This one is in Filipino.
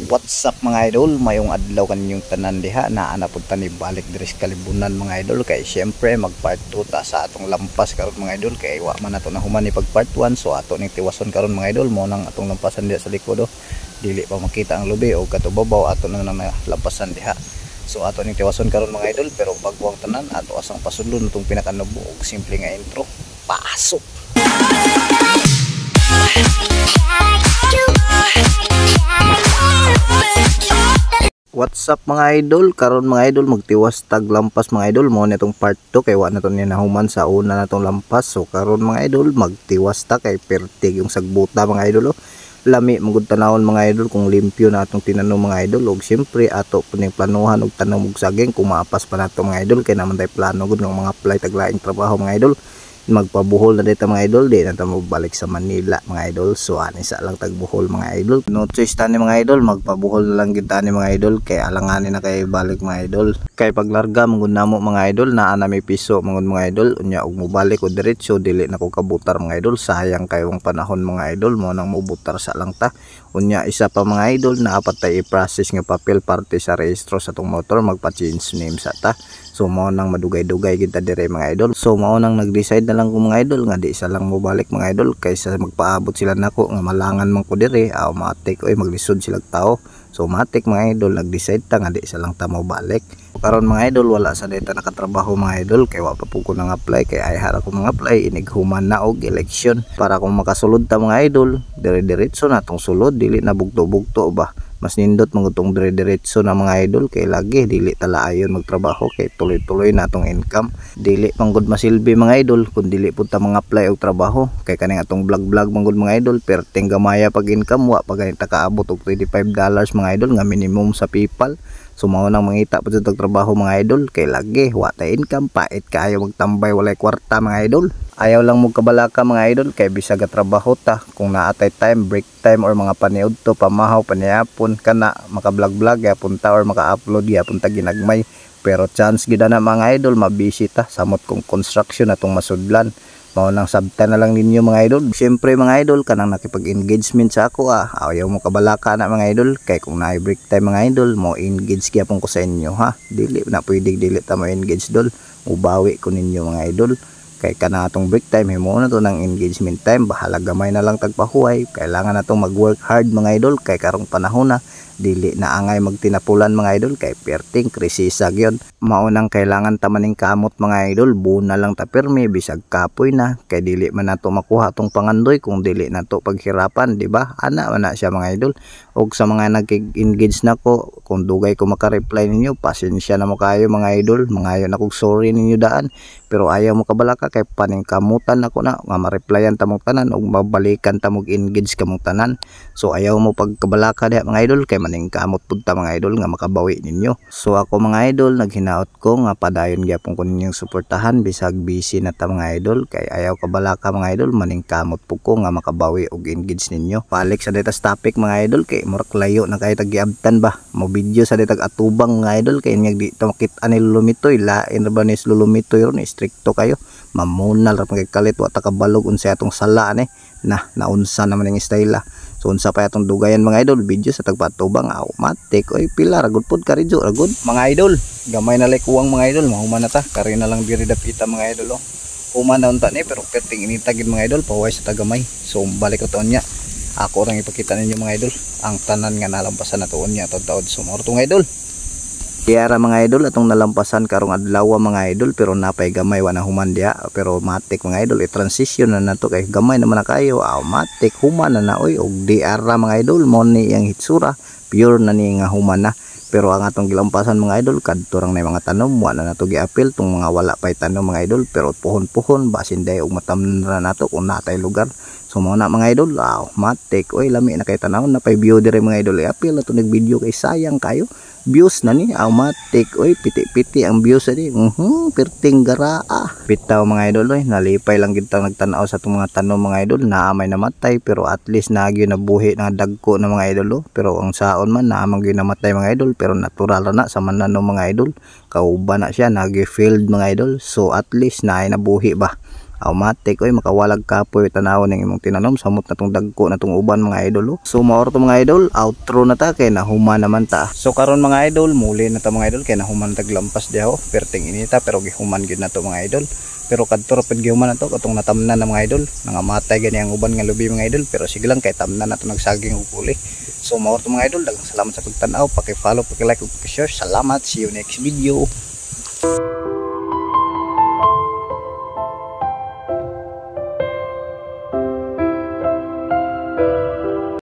What's up mga idol, mayong adlaw kaninyong tanan diha na anapod tani balik diri sa Kalibunan mga idol. Kay syempre mag part 2 ta sa atong lampas karon mga idol, kay wa man nato na human ni pag part 1. So ato ning tiwason karon mga idol mo nang atong lampasan diha sa likod dili pa makita ang lubi o katubabaw ato na lampasan diha. So ato ning tiwason karon mga idol, pero bago ang tanan ato asang pasudlon itong pinakanubo og simple nga intro. Pasok. What's up mga idol, karon mga idol magtiwas tag lampas mga idol mo nitong part 2 kay wa naton ni nahuman sa una natong lampas. So karon mga idol magtiwas ta kay pertig yung sagbuta mga idol lami magud tanawon mga idol kung limpyo na atong tinanom mga idol. Og syempre ato puning planuhan og tanom og saging kung maapas pa nato mga idol kay naman tay plano gud ng mga apply taglaing trabaho mga idol. Magpabuhol na dito mga idol, di na tayo balik sa Manila mga idol. So ani sa lang tagbuhol mga idol, no choice tani mga idol, magpabuhol na lang kita ni mga idol kay alanganin na kay balik mga idol. Kay paglarga mangud namo mga idol naa na may piso mangud mga idol, unya og mobalik o diretso dili na ko kabutar mga idol. Sayang kayong panahon mga idol mo nang mobutar sa lang ta. Unya isa pa mga idol na apat tay i-process nga papel parte sa rehistro sa tong motor, magpa-change name sa ta. So mao nang madugay-dugay kita dire mga idol. So mao nang nag-decide na lang ko mga idol nga di isa lang mo balik mga idol kaysa magpaabot sila nako nga malangan man ko dire automatic oy maglisod sila tao. So matik mga idol nag-decide ta nga di isa lang ta mo balik. Karon mga idol wala sa data nakatrabaho mga idol kay wa pa po ko nang apply kay ay hara ko mga apply inighuman na og election para kung makasulod ta mga idol dire-diretso na tong sulod dili na bugto-bugto ba. Mas nindot mangutong dire-diretso na mga idol kay lagi dili tala ayon magtrabaho kay tuloy-tuloy na tong income. Dili manggod masilbi mga idol kun dili pud ta mga apply og trabaho kay kaning atong vlog manggod mga idol perting gamaya pag income wa pa ganita kaabot og $25 mga idol nga minimum sa PayPal. So mao nang mangita pud sa trabaho mga idol kay lagi wa ta income pait kaayo magtambay walay kwarta mga idol. Ayaw lang mo kabalaka mga idol kay bisag trabaho ta kung naatay time break time or mga paniud to pamahaw paniyapon kana maka-vlog yapon ta or maka-upload yapon ta ginagmay. Pero chance gid na mga idol mabisi ta samot kung construction atong masudlan. Mao nang sabta na lang ninyo mga idol. Siyempre mga idol kanang nakipag-engagement sa ako ayaw mo kabalaka na mga idol kay kung naay break time mga idol mo engage gyapon ko sa inyo ha. Dili na pwede dili ta mo engage dol. Ubawi ko ninyo mga idol. Kay kana atong break time himo na to ng engagement time bahala gamay na lang tagpahuway. Kailangan natong mag-work hard mga idol kay karong panahon na dili na angay magtinapulan mga idol kay perting krisisa gyon. Maunang kailangan ta maning kamot mga idol buna lang ta permi bisag kapoy na kay dili man nato makuha tong pangandoy kung dili nato paghirapan di ba? Ana man na siya mga idol. Og sa mga nag-engage nako kung dugay ko maka-reply ninyo pasensya na mo kayo mga idol. Mangayo na kog sorry ninyo daan pero ayaw mo kabalaka kay paningkamutan ako na nga ma-replyan ta mong tanan og mabalikan ta mog engage kamong tanan. So ayaw mo pagkabalaka diha mga idol kay maningkamot pud ta mga idol nga makabawi ninyo. So ako mga idol naghinaot ko nga padayon gyapon ko ninyong suportahan bisag busy na ta mga idol kay ayaw kabalaka mga idol maningkamot pud ko nga makabawi og engage ninyo. Balik sa data topic mga idol kay murag layo na kay tagiabtan ba mo video sa data atubang mga idol kay nya di ta makita ni lulumitoy lain ra ba ni lulumitoy ron stricto kayo mamunal ra kay kalit wa ta kabalog unsay atong sala ni naunsa naman ang style. So unsa pa atong dugayan mga idol video sa tagpatubang automatic oy pila ra gud pod karidyo ra gud mga idol gamay na lay kuwang mga idol mahuman na ta kari na lang diri dapita mga idol human na unta ni pero perting initagid mga idol paway sa tagamay. So balik ko taon nya ako rang ipakita ninyo mga idol ang tanan nga nalampasan na tuon nya taud so mao to mga idol. Kaya mga idol atong nalampasan karong adlaw mga idol pero napay gamay wa na human dia pero matik mga idol i-transition na nato kay gamay naman na kayo matik human na oy og DR mga idol mo ni ang hitsura pure na ni nga human na. Pero ang atong gilampasan mga idol kadto rang na mga tanom wa na nato giapil tong mga wala pay tanom mga idol pero puhon-puhon basin day og matamnan na nato kung natay lugar. So mo na mga idol matik oy lami na kay tanaw na pay view dire mga idol iapil na to nag video kay sayang kayo views na ni automatic oy piti-piti ang views ani perting garaa bitaw mga idol oy nalipay lang gid ta nagtan-aw sa atong mga tanom mga idol naamay namatay pero at least naagyo nabuhi na dagko na mga idol pero ang saon man naamang gyud namatay mga idol pero natural na sa mananong mga idol kauban na siya nagi-field mga idol. So at least naay nabuhi ba automatic oy makawalag kapoy tanawon ng imong tinanom samot na tong dagko na tong uban mga idol oh. So maor to mga idol, outro na ta kay nahuman naman ta. So karon mga idol, muli na ta mga idol kay nahuman taglampas diha oh. Perting inita pero gihuman gyud na to mga idol. Pero kadto ra pud gihuman na to katong natamnan na mga idol. Nangamatay gani ang uban nga lubi mga idol pero sige lang kay tamnan na to nagsaging ug uli. So maor to mga idol, daghang salamat sa pagtan-aw, paki-follow, paki-like ug paki-share. Salamat, see you next video.